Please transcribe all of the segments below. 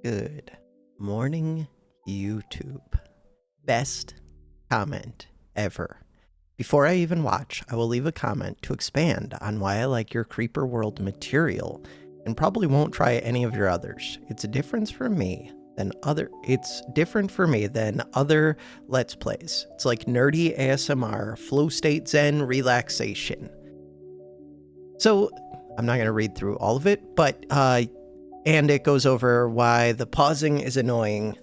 Good morning, YouTube. Best comment ever. Before I even watch, I will leave a comment to expand on why I like your Creeper World material and probably won't try any of your others. It's different for me than other Let's Plays. It's like nerdy ASMR, flow state zen relaxation. So I'm not going to read through all of it, but and it goes over why the pausing is annoying.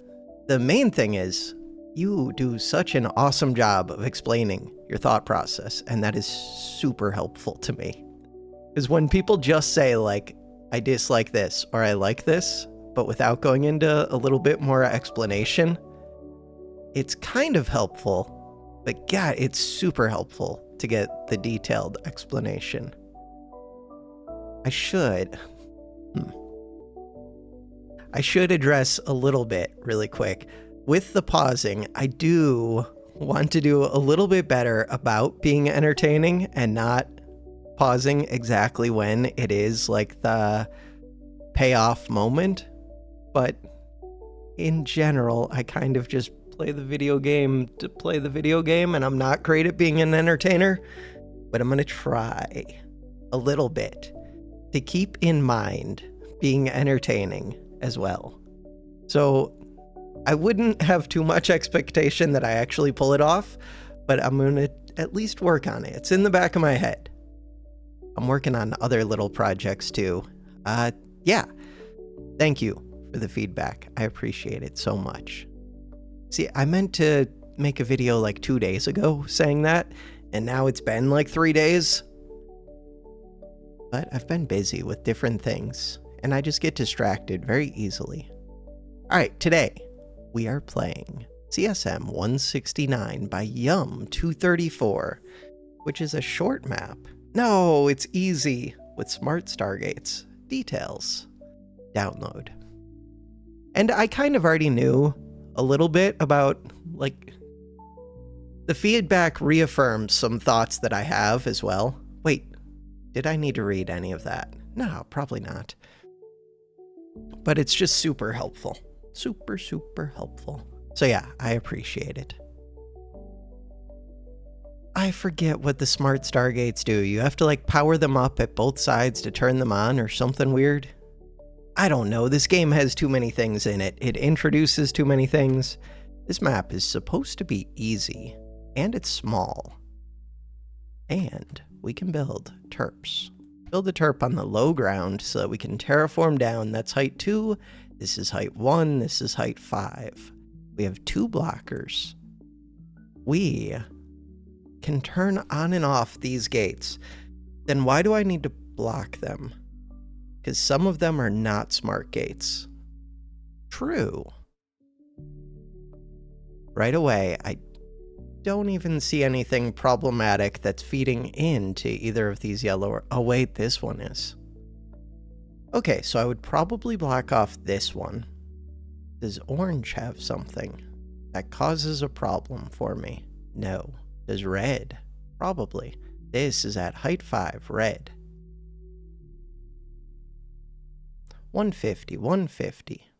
The main thing is you do such an awesome job of explaining your thought process, and that is super helpful to me. Because when people just say, like, I dislike this or I like this, but without going into a little bit more explanation, it's kind of helpful, but yeah, it's super helpful to get the detailed explanation. I should address a little bit really quick. With the pausing, I do want to do a little bit better about being entertaining and not pausing exactly when it is like the payoff moment. But in general, I kind of just play the video game to play the video game, and I'm not great at being an entertainer, but I'm going to try a little bit to keep in mind being entertaining as well. So I wouldn't have too much expectation that I actually pull it off, but I'm going to at least work on it. It's in the back of my head. I'm working on other little projects too. Yeah. Thank you for the feedback. I appreciate it so much. See, I meant to make a video like 2 days ago saying that, and now it's been like 3 days. But I've been busy with different things, and I just get distracted very easily. All right, today we are playing CSM-069 by yum234, which is a short map. No, it's easy with smart stargates. Details. Download. And I kind of already knew a little bit about, like, the feedback reaffirms some thoughts that I have as well. Wait, did I need to read any of that? No, probably not. But it's just super helpful. Super, super helpful. So yeah, I appreciate it. I forget what the smart stargates do. You have to like power them up at both sides to turn them on or something weird. I don't know. This game has too many things in it. It introduces too many things. This map is supposed to be easy, and it's small. And we can build terps. Build a terp on the low ground so that we can terraform down. That's height 2. This is height 1. This is height 5. We have 2 blockers. We can turn on and off these gates. Then why do I need to block them? Because some of them are not smart gates. True. Right away, I don't even see anything problematic that's feeding into either of these yellow or... Oh wait, this one is. Okay, so I would probably block off this one. Does orange have something that causes a problem for me? No. Does red? Probably. This is at height 5, red. 150, 150,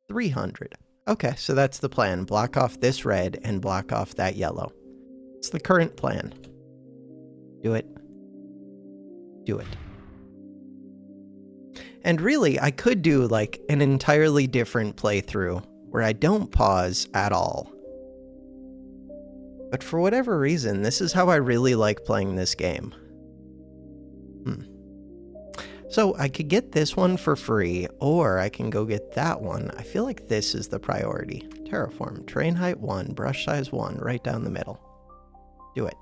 300. Okay, so that's the plan. Block off this red and block off that yellow. It's the current plan. Do it. Do it. And really, I could do like an entirely different playthrough where I don't pause at all. But for whatever reason, this is how I really like playing this game. So I could get this one for free, or I can go get that one. I feel like this is the priority. Terraform, terrain height 1, brush size 1, right down the middle. Do it.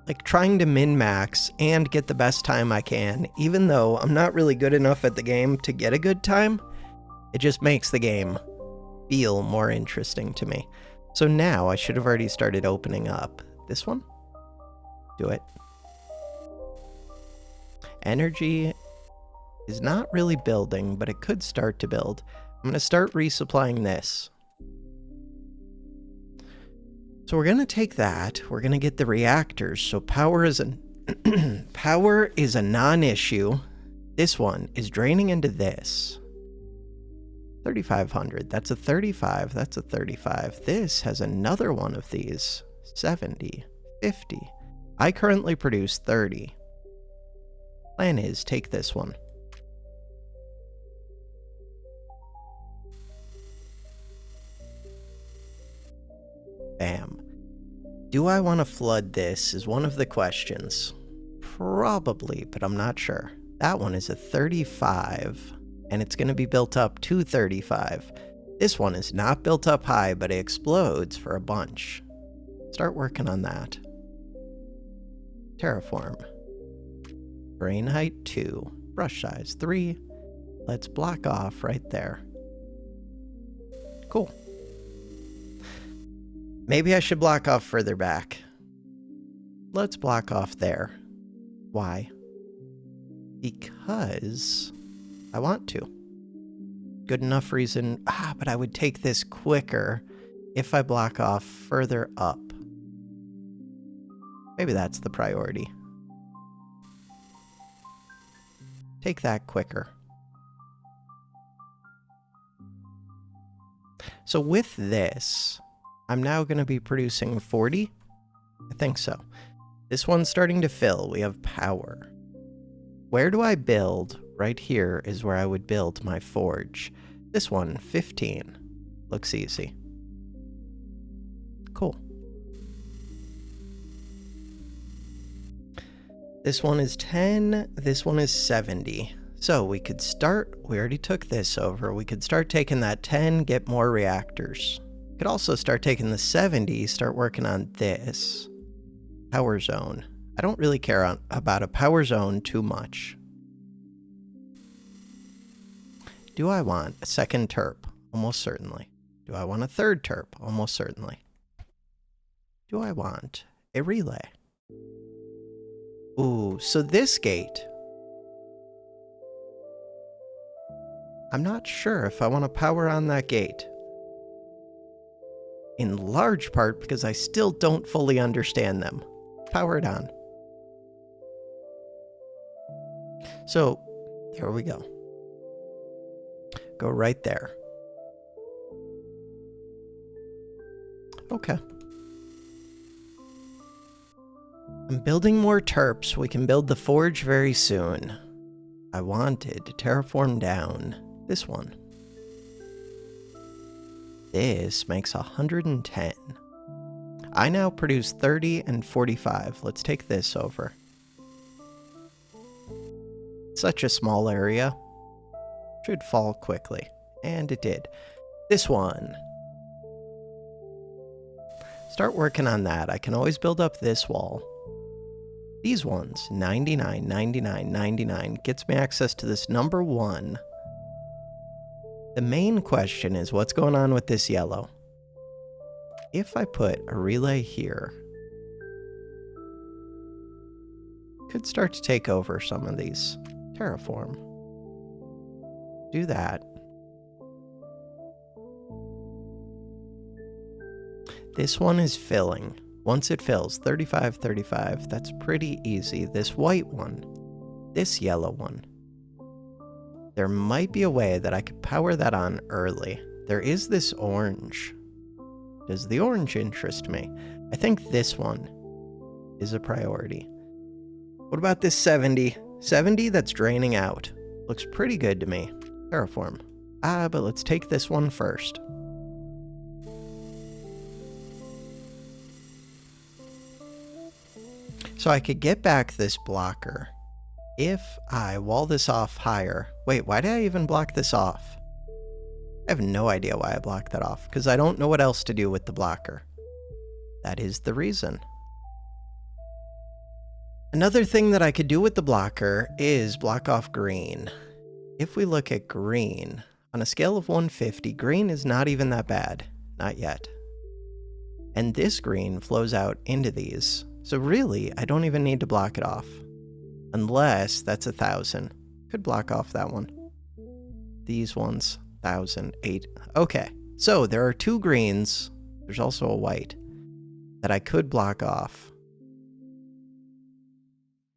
Like trying to min-max and get the best time I can, even though I'm not really good enough at the game to get a good time, it just makes the game feel more interesting to me. So now I should have already started opening up. This one? Do it. Energy is not really building, but it could start to build. I'm going to start resupplying this. So we're going to take that. We're going to get the reactors. So power is Power is a non-issue. This one is draining into this. 3,500. That's a 35. That's a 35. This has another one of these. 70. 50. I currently produce 30. Plan is take this one. Bam. Do I want to flood this is one of the questions. Probably, but I'm not sure. That one is a 35, and it's going to be built up to 35. This one is not built up high, but it explodes for a bunch. Start working on that. Terraform. Brain height 2. Brush size 3. Let's block off right there. Cool. Maybe I should block off further back. Let's block off there. Why? Because I want to. Good enough reason. But I would take this quicker if I block off further up. Maybe that's the priority. Take that quicker. So with this, I'm now going to be producing 40. I think so. This one's starting to fill. We have power. Where do I build? Right here is where I would build my forge. This one, 15. Looks easy. Cool. This one is 10. This one is 70. So we could start, we already took this over. We could start taking that 10, get more reactors. Could also start taking the 70, start working on this. Power zone. I don't really care about a power zone too much. Do I want a second terp? Almost certainly. Do I want a third terp? Almost certainly. Do I want a relay? Ooh, so this gate. I'm not sure if I want to power on that gate. In large part because I still don't fully understand them. Power it on. So, there we go. Go right there. Okay. I'm building more terps. We can build the forge very soon. I wanted to terraform down this one. This makes 110. I now produce 30 and 45. Let's take this over. Such a small area. Should fall quickly. And it did. This one. Start working on that. I can always build up this wall. These ones, 99, 99, 99, gets me access to this number 1. The main question is what's going on with this yellow? If I put a relay here, could start to take over some of these. Terraform. Do that. This one is filling. Once it fills, 35, 35, that's pretty easy. This white one, this yellow one. There might be a way that I could power that on early. There is this orange. Does the orange interest me? I think this one is a priority. What about this 70? 70 that's draining out. Looks pretty good to me. Terraform. But let's take this one first. So I could get back this blocker if I wall this off higher. Wait, why did I even block this off? I have no idea why I blocked that off, because I don't know what else to do with the blocker. That is the reason. Another thing that I could do with the blocker is block off green. If we look at green, on a scale of 150, green is not even that bad. Not yet. And this green flows out into these. So really, I don't even need to block it off. Unless that's 1,000. Could block off that one. These ones, 1,000, 8. Okay, so there are 2 greens. There's also a white that I could block off.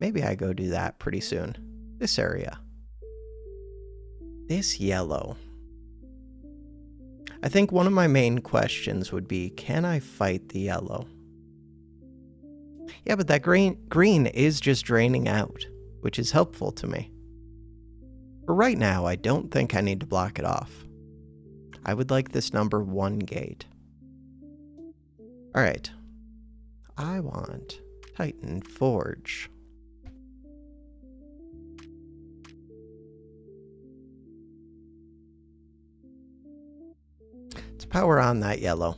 Maybe I go do that pretty soon. This area. This yellow. I think one of my main questions would be, can I fight the yellow? Yeah, but that green is just draining out, which is helpful to me. For right now, I don't think I need to block it off. I would like this number 1 gate. Alright. I want Titan Forge. Let's power on that yellow.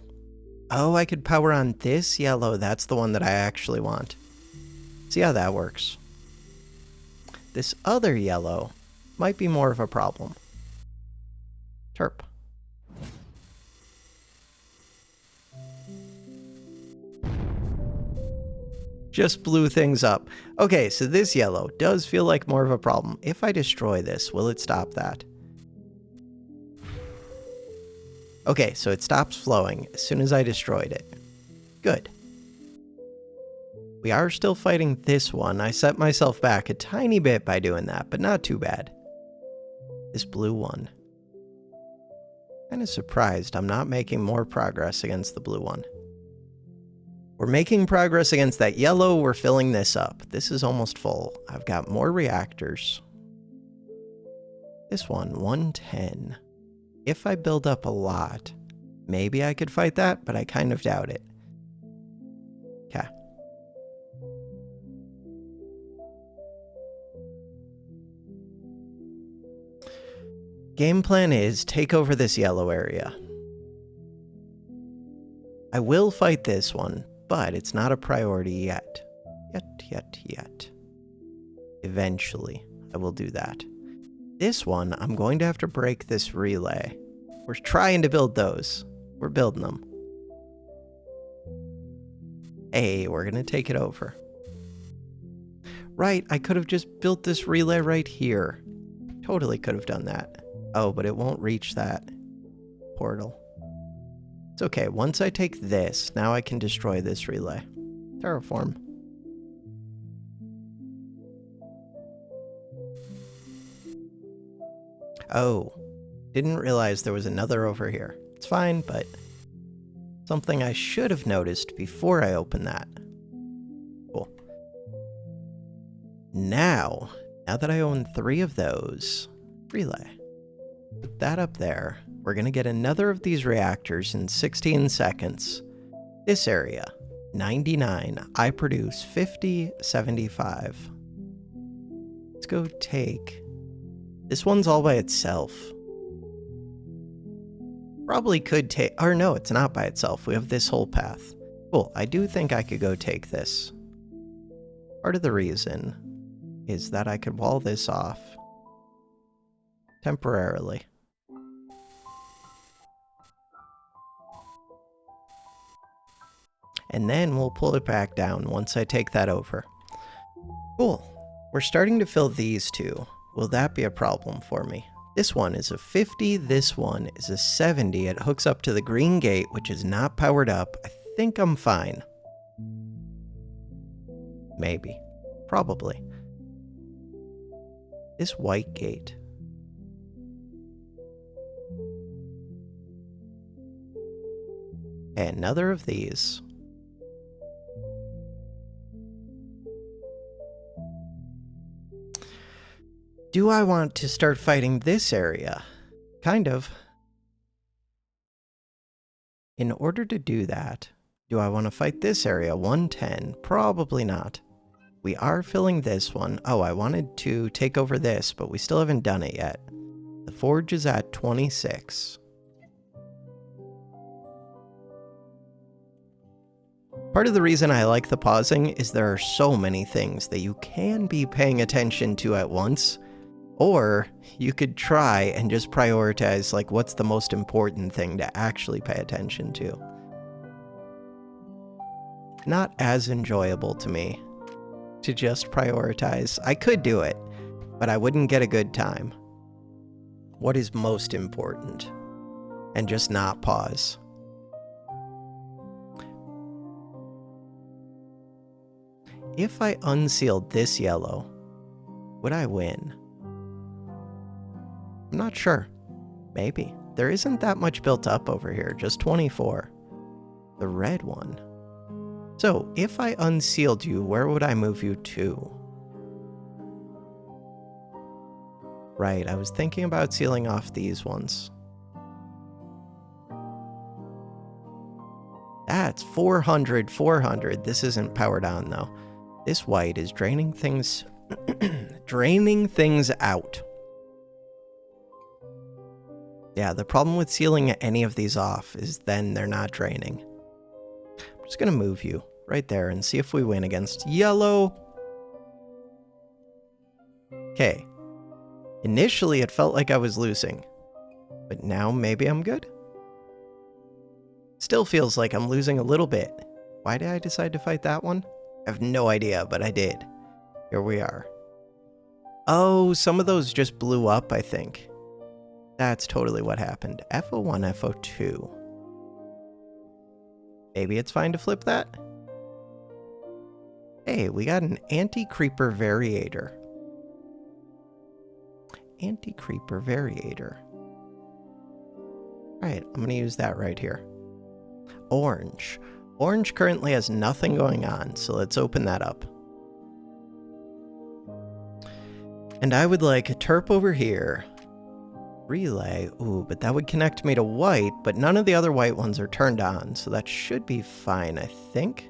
Oh, I could power on this yellow. That's the one that I actually want. See how that works. This other yellow might be more of a problem. Terp. Just blew things up. Okay, so this yellow does feel like more of a problem. If I destroy this, will it stop that? Okay, so it stops flowing as soon as I destroyed it. Good. We are still fighting this one. I set myself back a tiny bit by doing that, but not too bad. This blue one. Kind of surprised I'm not making more progress against the blue one. We're making progress against that yellow. We're filling this up. This is almost full. I've got more reactors. This one, 110. If I build up a lot, maybe I could fight that, but I kind of doubt it. Okay. Game plan is take over this yellow area. I will fight this one, but it's not a priority yet. Yet. Eventually, I will do that. This one, I'm going to have to break this relay. We're trying to build those. We're building them. Hey, we're going to take it over. Right, I could have just built this relay right here. Totally could have done that. Oh, but it won't reach that portal. It's okay. Once I take this, now I can destroy this relay. Terraform. Oh, didn't realize there was another over here. It's fine, but something I should have noticed before I opened that. Cool. Now that I own 3 of those, relay. Put that up there. We're going to get another of these reactors in 16 seconds. This area, 99. I produce 50, 75. Let's go take... This one's all by itself. Probably could take... Or no, it's not by itself. We have this whole path. Cool. I do think I could go take this. Part of the reason is that I could wall this off temporarily. And then we'll pull it back down once I take that over. Cool. We're starting to fill these two. Will that be a problem for me? This one is a 50, this one is a 70. It hooks up to the green gate, which is not powered up. I think I'm fine. Maybe. Probably. This white gate. Okay, another of these. Do I want to start fighting this area? Kind of. In order to do that, do I want to fight this area? 110? Probably not. We are filling this one. Oh, I wanted to take over this, but we still haven't done it yet. The forge is at 26. Part of the reason I like the pausing is there are so many things that you can be paying attention to at once. Or you could try and just prioritize, like, what's the most important thing to actually pay attention to. Not as enjoyable to me to just prioritize. I could do it, but I wouldn't get a good time. What is most important? And just not pause. if I unsealed this yellow, would I win? I'm not sure. Maybe. There isn't that much built up over here, just 24. The red one. So, if I unsealed you, where would I move you to? Right, I was thinking about sealing off these ones. That's 400, 400. This isn't powered on, though. This white is draining things... draining things out. Yeah, the problem with sealing any of these off is then they're not draining. I'm just going to move you right there and see if we win against yellow. Okay. Initially, it felt like I was losing, but now maybe I'm good. Still feels like I'm losing a little bit. Why did I decide to fight that one? I have no idea, but I did. Here we are. Oh, some of those just blew up, I think. That's totally what happened. FO1, FO2. Maybe it's fine to flip that? Hey, we got an anti-creeper variator. Anti-creeper variator. Alright, I'm going to use that right here. Orange. Orange currently has nothing going on, so let's open that up. And I would like a terp over here. Relay. Ooh, but that would connect me to white, but none of the other white ones are turned on, so that should be fine, I think.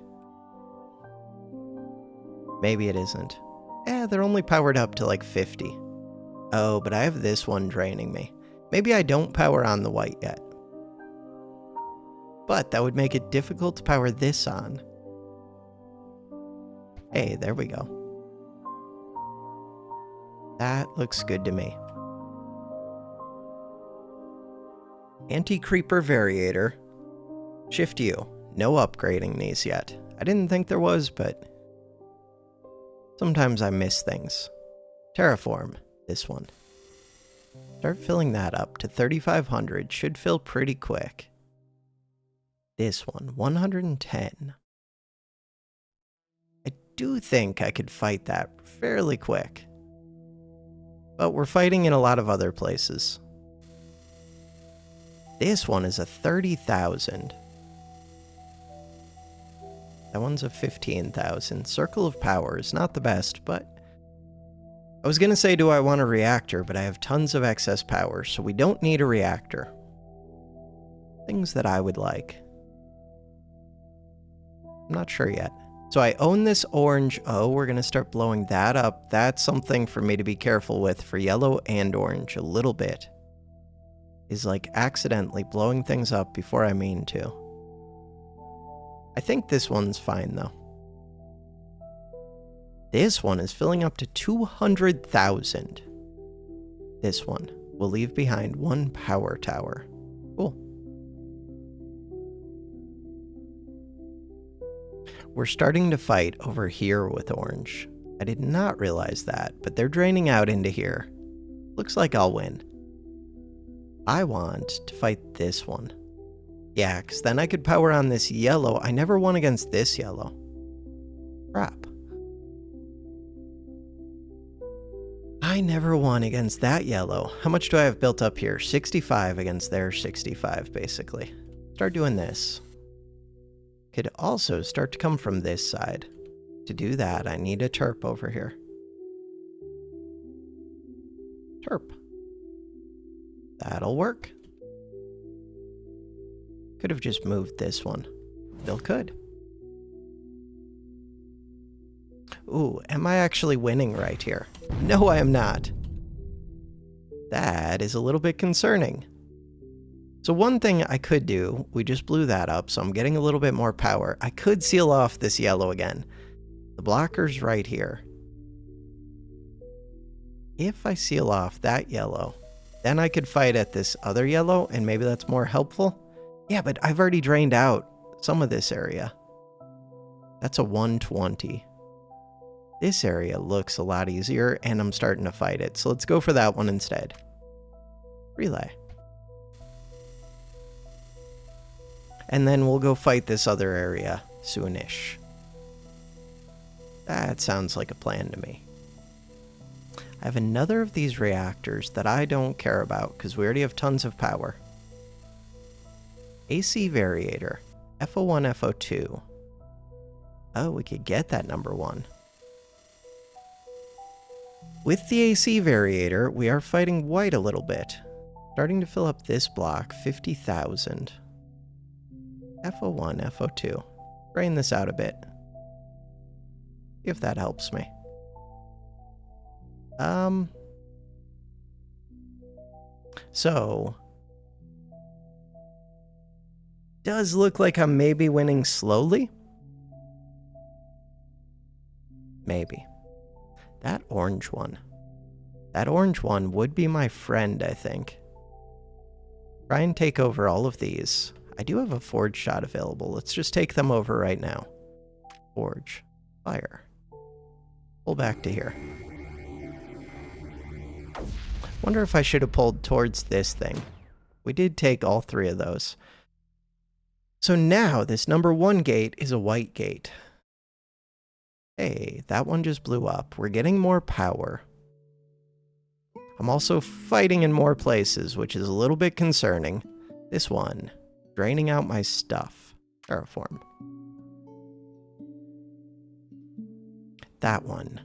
Maybe it isn't. They're only powered up to like 50. Oh, but I have this one draining me. Maybe I don't power on the white yet. But that would make it difficult to power this on. Hey, there we go. That looks good to me. Anti-creeper variator. Shift U. No upgrading these yet. I didn't think there was, but sometimes I miss things. Terraform. This one. Start filling that up to 3,500. Should fill pretty quick. This one, 110. I do think I could fight that fairly quick. But we're fighting in a lot of other places. This one is a 30,000. That one's a 15,000. Circle of Power is not the best, but I was going to say, do I want a reactor, but I have tons of excess power, so we don't need a reactor. Things that I would like. I'm not sure yet. So I own this orange. Oh, we're going to start blowing that up. That's something for me to be careful with for yellow and orange a little bit. Is like accidentally blowing things up before I mean to. I think this one's fine though. This one is filling up to 200,000. This one will leave behind one power tower. Cool. We're starting to fight over here with orange. I did not realize that, but they're draining out into here. Looks like I'll win. I want to fight this one. Yeah, because then I could power on this yellow. I never won against this yellow. Crap. I never won against that yellow. How much do I have built up here? 65 against their 65, basically. Start doing this. Could also start to come from this side. To do that, I need a terp over here. Terp. That'll work. Could have just moved this one. Still could. Ooh, am I actually winning right here? No, I am not. That is a little bit concerning. So one thing I could do, we just blew that up, so I'm getting a little bit more power. I could seal off this yellow again. The blocker's right here. If I seal off that yellow, then I could fight at this other yellow, and maybe that's more helpful. Yeah, but I've already drained out some of this area. That's a 120. This area looks a lot easier, and I'm starting to fight it. So let's go for that one instead. Relay. And then we'll go fight this other area soonish. That sounds like a plan to me. I have another of these reactors that I don't care about because we already have tons of power. AC variator, FO1, FO2. Oh, we could get that number 1. With the AC variator, we are fighting white a little bit. Starting to fill up this block, 50,000. FO1, FO2. Drain this out a bit. See if that helps me. So, does look like I'm maybe winning slowly. Maybe. That orange one. That orange one would be my friend, I think. Try and take over all of these. I do have a forge shot available. Let's just take them over right now. Forge. Fire. Pull back to here. Wonder if I should have pulled towards this thing. We did take all 3 of those. So now this number 1 gate is a white gate. Hey, that one just blew up. We're getting more power. I'm also fighting in more places, which is a little bit concerning. This one, draining out my stuff. Terraform. That one.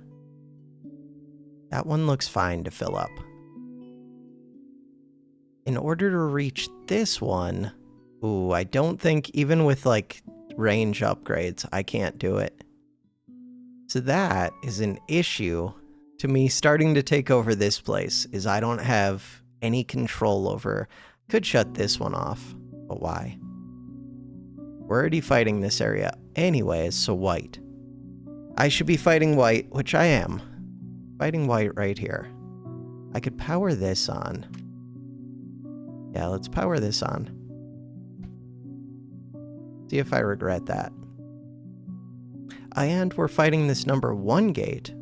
That one looks fine to fill up. In order to reach this one, ooh, I don't think even with like range upgrades, I can't do it. So that is an issue to me starting to take over this place, is I don't have any control over. Could shut this one off, but why? We're already fighting this area anyways, so white. I should be fighting white, which I am. Fighting white right here. I could power this on. Yeah, let's power this on. See if I regret that. And we're fighting this number 1 gate.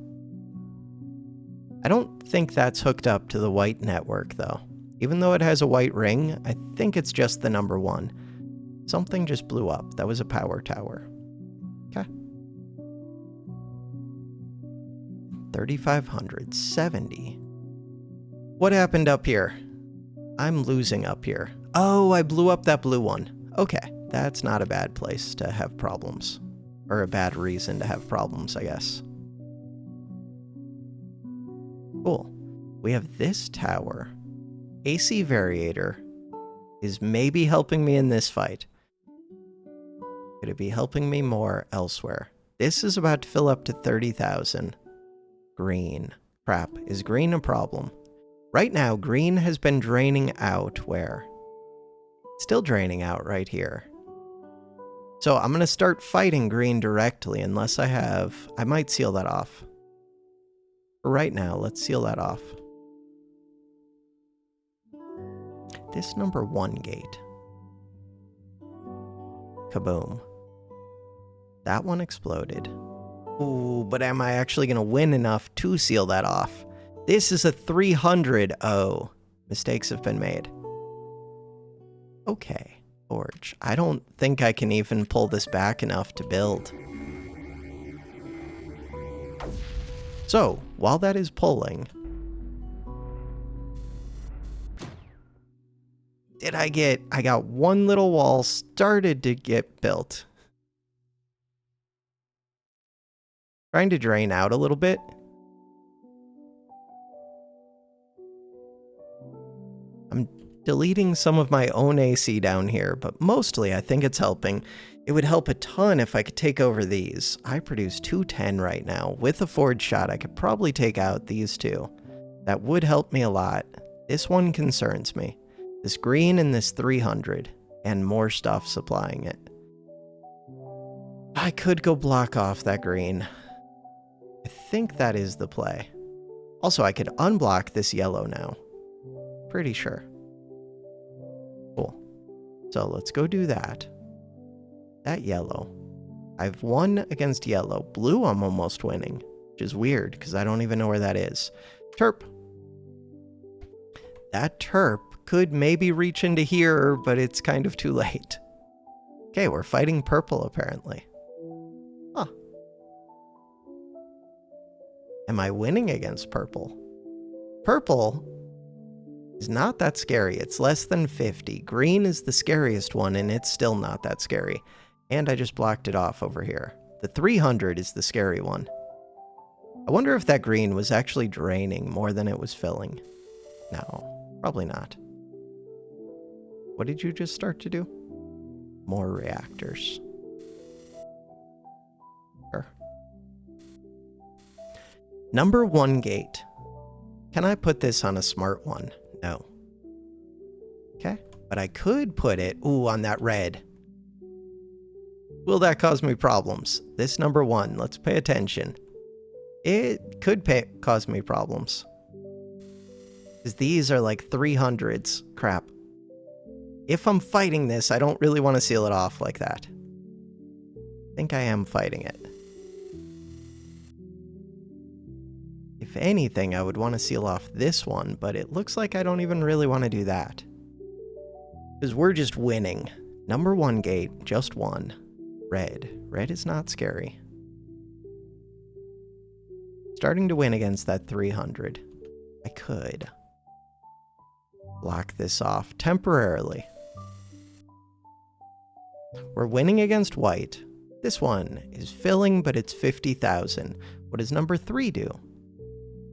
I don't think that's hooked up to the white network, though. Even though it has a white ring, I think it's just the number 1. Something just blew up. That was a power tower. Okay. 3,570. What happened up here? I'm losing up here. Oh, I blew up that blue one. Okay, that's not a bad place to have problems. Or a bad reason to have problems, I guess. Cool. We have this tower. AC variator is maybe helping me in this fight. Could it be helping me more elsewhere? This is about to fill up to 30,000. Green. Crap. Is green a problem? Right now, green has been draining out where? Still draining out right here. So I'm going to start fighting green directly unless I might seal that off. For right now, let's seal that off. This number 1 gate. Kaboom. That one exploded. Ooh, but am I actually going to win enough to seal that off? This is a 300. Oh, mistakes have been made. Okay. Forge. I don't think I can even pull this back enough to build. So, while that is pulling, I got one little wall started to get built. Trying to drain out a little bit. I'm deleting some of my own AC down here, but mostly I think it's helping. It would help a ton if I could take over these. I produce 210 right now. With a forge shot, I could probably take out these 2. That would help me a lot. This one concerns me. This green and this 300, and more stuff supplying it. I could go block off that green. I think that is the play. Also, I could unblock this yellow now. Pretty sure. Cool. So let's go do that. That yellow. I've won against yellow. Blue, I'm almost winning, which is weird because I don't even know where that is. Terp. That terp could maybe reach into here, but it's kind of too late. Okay, we're fighting purple apparently. Huh. Am I winning against purple? Purple is not that scary. It's less than 50. Green is the scariest one, and it's still not that scary. And I just blocked it off over here. The 300 is the scary one. I wonder if that green was actually draining more than it was filling. No, probably not. What did you just start to do? More reactors. Sure. Number 1 gate. Can I put this on a smart one? No. Okay, but I could put it, on that red. Will that cause me problems? This number 1, let's pay attention. It could cause me problems. Because these are like 300s. Crap. If I'm fighting this, I don't really want to seal it off like that. I think I am fighting it. If anything, I would want to seal off this one, but it looks like I don't even really want to do that. Because we're just winning. Number 1 gate, just 1. Red. Red is not scary. Starting to win against that 300. I could block this off temporarily. We're winning against white. This one is filling, but it's 50,000. What does number 3 do?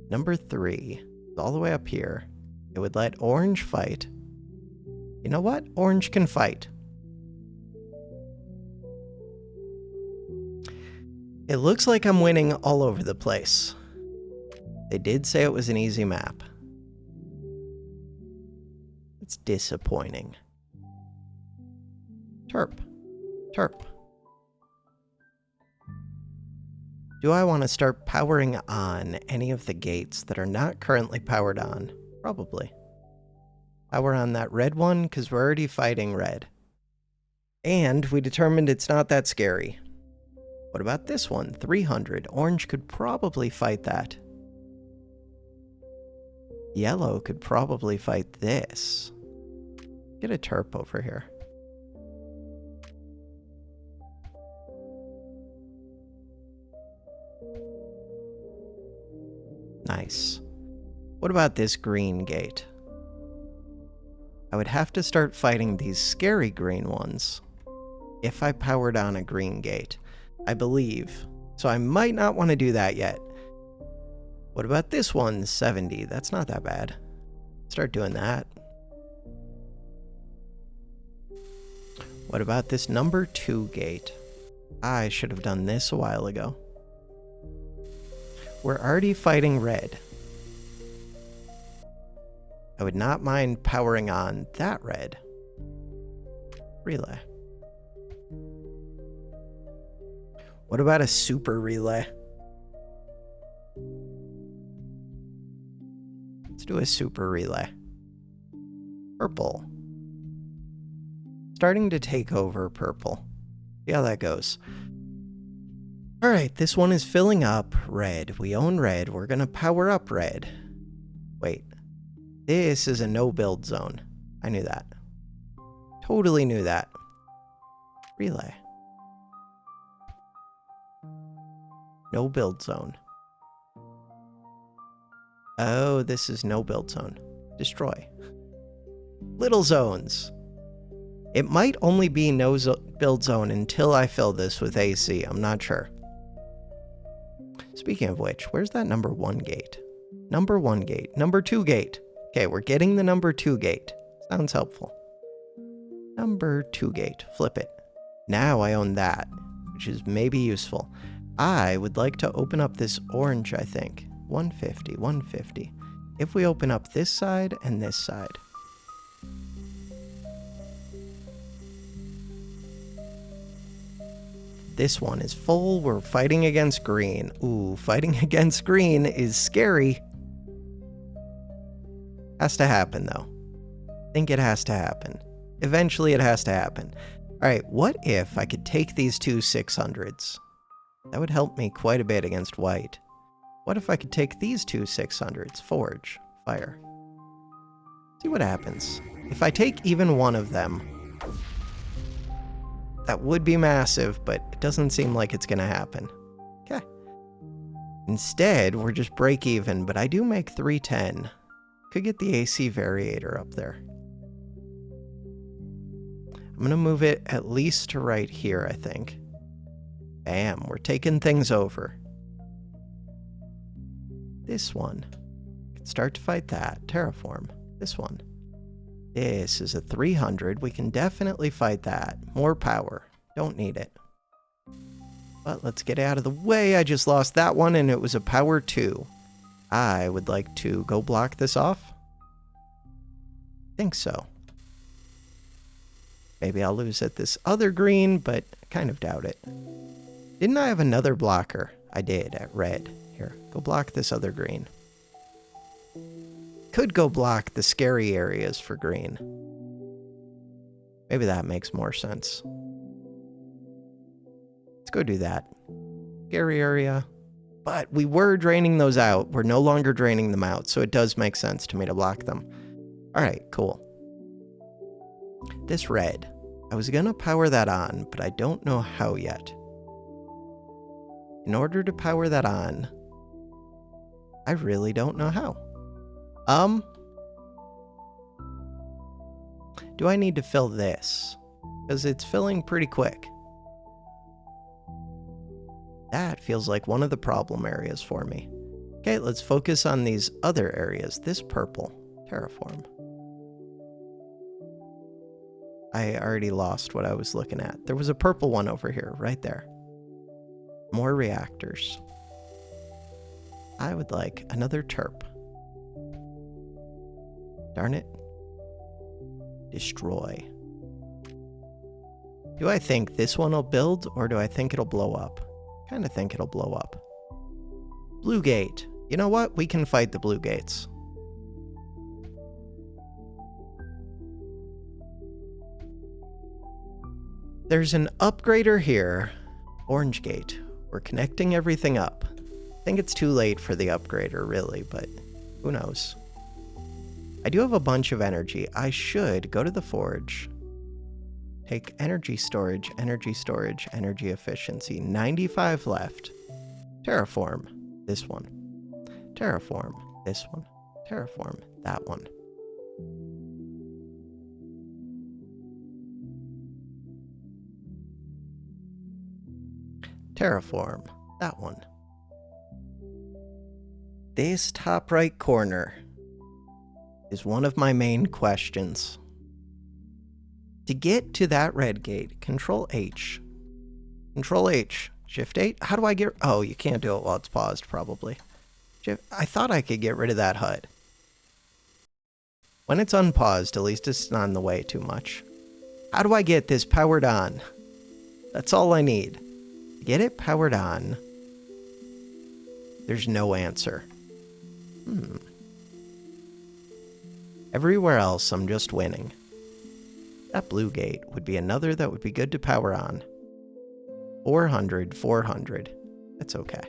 Number 3 is all the way up here. It would let orange fight. You know what? Orange can fight. It looks like I'm winning all over the place. They did say it was an easy map. It's disappointing. Terp. Terp. Do I want to start powering on any of the gates that are not currently powered on? Probably. Power on that red one, because we're already fighting red. And we determined it's not that scary. What about this one? 300. Orange could probably fight that. Yellow could probably fight this. Get a terp over here. Nice. What about this green gate? I would have to start fighting these scary green ones if I powered on a green gate, I believe. So I might not want to do that yet. What about this one? 70. That's not that bad. Start doing that. What about this number 2 gate? I should have done this a while ago. We're already fighting red. I would not mind powering on that red. Relay. What about a super relay? Let's do a super relay. Purple. Starting to take over purple. See how that goes. Alright, this one is filling up red. We own red. We're going to power up red. Wait. This is a no-build zone. I knew that. Totally knew that. Relay. No build zone. Oh, this is no build zone. Destroy. Little zones. It might only be no build zone until I fill this with AC. I'm not sure. Speaking of which, where's that number 1 gate? Number 1 gate. Number 2 gate. Okay, we're getting the number 2 gate. Sounds helpful. Number 2 gate. Flip it. Now I own that, which is maybe useful. I would like to open up this orange, I think. 150, 150. If we open up this side and this side. This one is full. We're fighting against green. Ooh, fighting against green is scary. Has to happen, though. I think it has to happen. Eventually, it has to happen. All right, what if I could take these two 600s? That would help me quite a bit against white. What if I could take these two 600s? Forge. Fire. See what happens. If I take even one of them, that would be massive, but it doesn't seem like it's going to happen. Okay. Instead, we're just break even, but I do make 310. Could get the AC variator up there. I'm going to move it at least to right here, I think. Bam, we're taking things over. This one. Can start to fight that. Terraform. This one. This is a 300. We can definitely fight that. More power. Don't need it. But let's get out of the way. I just lost that one, and it was a power 2. I would like to go block this off. Think so. Maybe I'll lose at this other green, but I kind of doubt it. Didn't I have another blocker? I did, at red. Here, go block this other green. Could go block the scary areas for green. Maybe that makes more sense. Let's go do that. Scary area. But we were draining those out. We're no longer draining them out, so it does make sense to me to block them. Alright, cool. This red. I was gonna power that on, but I don't know how yet. In order to power that on, I really don't know how. Do I need to fill this? Because it's filling pretty quick. That feels like one of the problem areas for me. Okay, let's focus on these other areas. This purple. Terraform. I already lost what I was looking at. There was a purple one over here, right there. More reactors. I would like another terp. Darn it. Destroy. Do I think this one will build, or do I think it'll blow up? Kind of think it'll blow up. Blue gate. You know what? We can fight the blue gates. There's an upgrader here. Orange gate. We're connecting everything up. I think it's too late for the upgrader, really, but who knows? I do have a bunch of energy. I should go to the forge. Take energy storage, energy storage, energy efficiency. 95 left. Terraform. This one. Terraform. This one. Terraform. That one. Terraform. That one. This top right corner is one of my main questions. To get to that red gate, Control H. Control H. Shift 8? How do I get... Oh, you can't do it while it's paused, probably. I thought I could get rid of that HUD. When it's unpaused, at least it's not in the way too much. How do I get this powered on? That's all I need. To get it powered on, there's no answer. Everywhere else, I'm just winning. That blue gate would be another that would be good to power on. 400, 400. That's okay.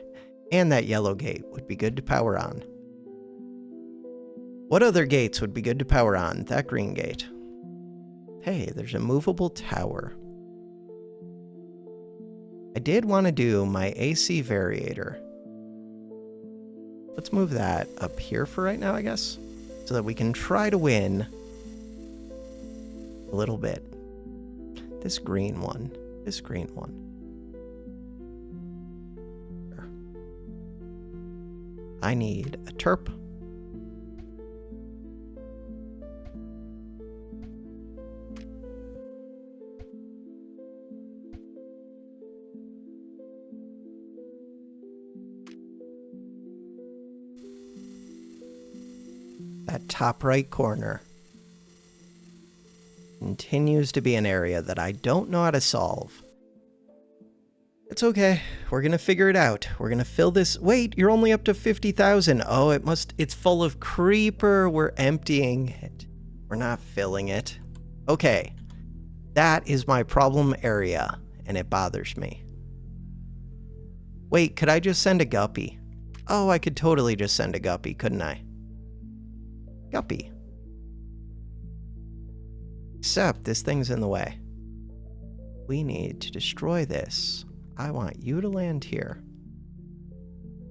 And that yellow gate would be good to power on. What other gates would be good to power on? That green gate. Hey, there's a movable tower. I did want to do my AC variator. Let's move that up here for right now, I guess, so that we can try to win a little bit. This green one. This green one. I need a terp. That top right corner continues to be an area that I don't know how to solve. It's okay. We're gonna figure it out. We're gonna fill this. Wait, you're only up to 50,000. Oh, it's full of creeper. We're emptying it. We're not filling it. Okay. That is my problem area, and it bothers me. Wait, could I just send a guppy? Oh, I could totally just send a guppy, couldn't I? Guppy. Except this thing's in the way. We need to destroy this. I want you to land here.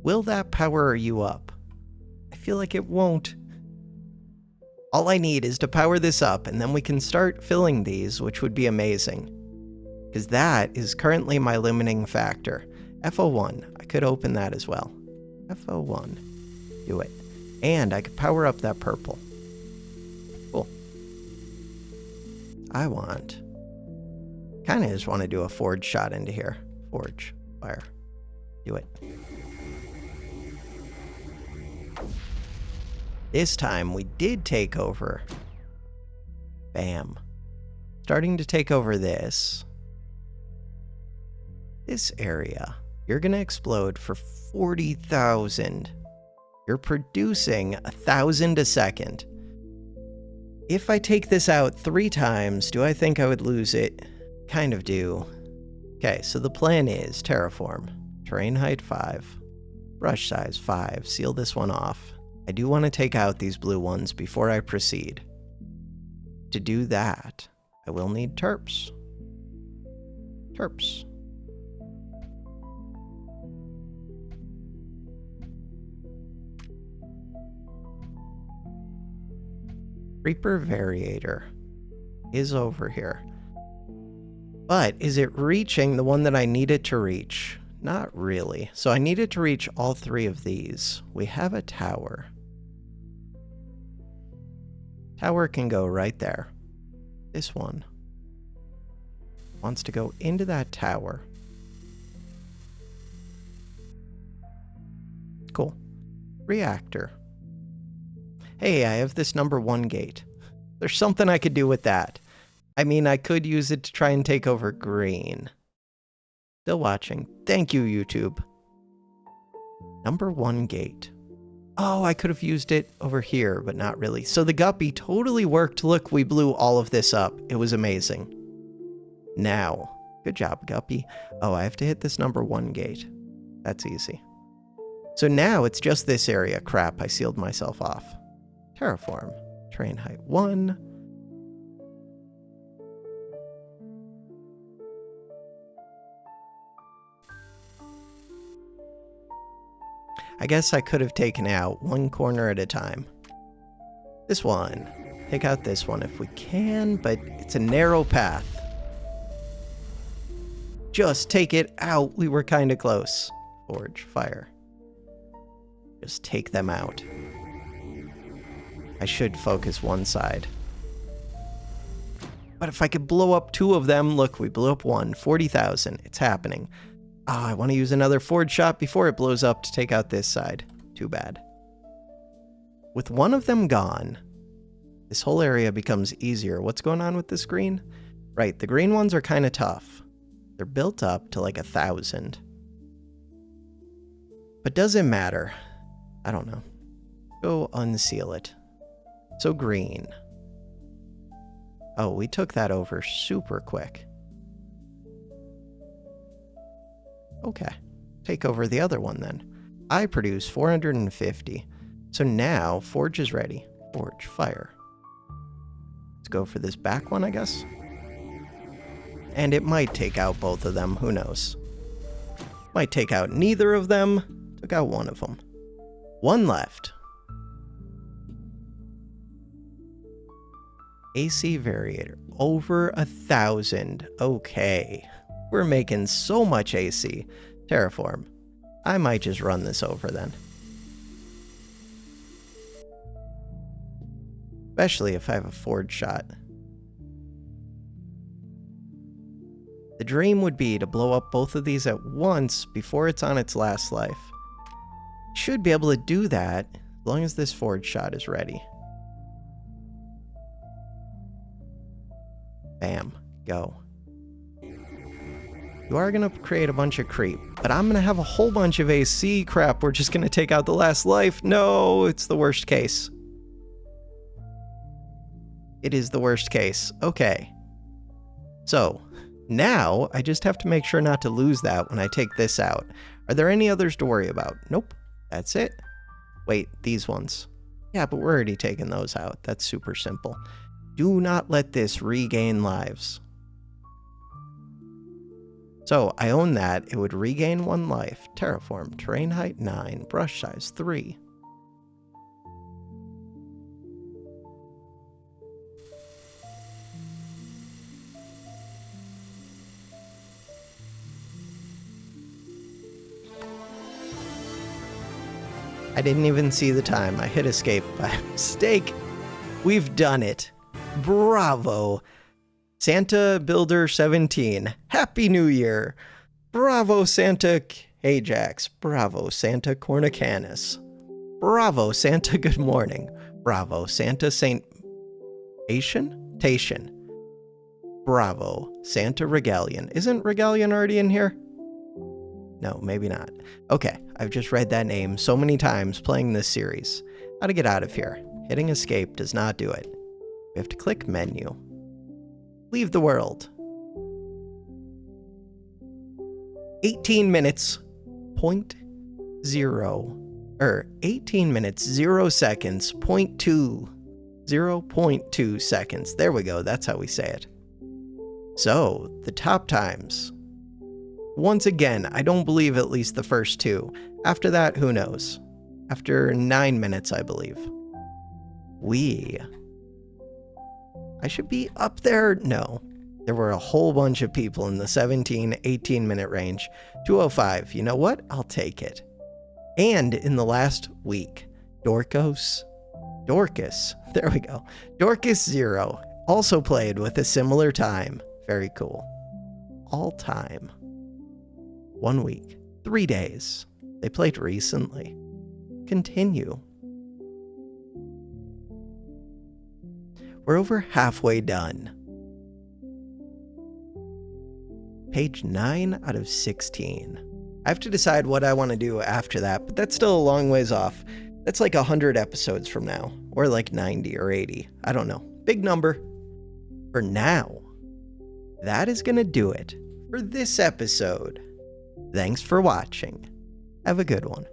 Will that power you up? I feel like it won't. All I need is to power this up, and then we can start filling these, which would be amazing. Because that is currently my limiting factor. FO1, I could open that as well. FO1, do it. And I could power up that purple. Cool. I kind of just want to do a forge shot into here. Forge, fire, do it. This time we did take over. Bam. Starting to take over this area. You're gonna explode for 40,000. You're producing 1,000 a second. If I take this out 3 times, do I think I would lose it? Kind of do. Okay, so the plan is terraform, terrain height 5, brush size 5, seal this one off. I do want to take out these blue ones before I proceed. To do that, I will need terps. Terps. Creeper Variator is over here. But is it reaching the one that I need it to reach? Not really. So I needed to reach all 3 of these. We have a tower. Tower can go right there. This one wants to go into that tower. Cool. Reactor. Hey, I have this number 1 gate. There's something I could do with that. I mean, I could use it to try and take over green. Still watching. Thank you, YouTube. Number 1 gate. Oh, I could have used it over here, but not really. So the guppy totally worked. Look, we blew all of this up. It was amazing. Now, good job, guppy. Oh, I have to hit this number 1 gate. That's easy. So now it's just this area. Crap, I sealed myself off. Terraform. Terrain height 1. I guess I could have taken out 1 corner at a time. This one. Take out this one if we can, but it's a narrow path. Just take it out. We were kind of close. Forge, fire. Just take them out. I should focus one side. But if I could blow up 2 of them, look, we blew up 1. 40,000. It's happening. Oh, I want to use another forge shot before it blows up to take out this side. Too bad. With 1 of them gone, this whole area becomes easier. What's going on with this green? Right, the green ones are kind of tough. They're built up to like 1,000. But doesn't matter. I don't know. Go unseal it. So green. Oh, we took that over super quick. Okay. Take over the other one then. I produce 450. So now forge is ready. Forge, fire. Let's go for this back one, I guess. And it might take out both of them. Who knows? Might take out neither of them. Took out 1 of them. 1 left. AC Variator. Over 1,000. Okay. We're making so much AC. Terraform. I might just run this over then. Especially if I have a forge shot. The dream would be to blow up both of these at once before it's on its last life. Should be able to do that as long as this forge shot is ready. Bam. Go. You are going to create a bunch of creep, but I'm going to have a whole bunch of AC. Crap, we're just going to take out the last life. No, it's the worst case. It is the worst case. Okay. So, now I just have to make sure not to lose that when I take this out. Are there any others to worry about? Nope. That's it. Wait, these ones. Yeah, but we're already taking those out. That's super simple. Do not let this regain lives. So I own that. It would regain 1 life. Terraform, terrain height 9, brush size 3. I didn't even see the time. I hit escape by mistake. We've done it. Bravo. Santa Builder 17. Happy New Year. Bravo, Santa Ajax. Bravo, Santa Cornicanus. Bravo, Santa Good Morning. Bravo, Santa Saint Tatian. Bravo, Santa Regalian. Isn't Regalian already in here? No, maybe not. Okay, I've just read that name so many times playing this series. How to get out of here. Hitting escape does not do it. We have to click menu. Leave the world. 18 minutes, 18 minutes, 0 seconds, 0.2 seconds. There we go, that's how we say it. So, the top times. Once again, I don't believe at least the first 2. After that, who knows? After 9 minutes, I believe. I should be up there. No. There were a whole bunch of people in the 17, 18 minute range. 205. You know what? I'll take it. And in the last week, Dorcas. There we go. Dorcas 0 also played with a similar time. Very cool. All time. 1 week. 3 days. They played recently. Continue. We're over halfway done. Page 9 out of 16. I have to decide what I want to do after that, but that's still a long ways off. That's like 100 episodes from now, or like 90 or 80. I don't know. Big number. For now, that is going to do it for this episode. Thanks for watching. Have a good one.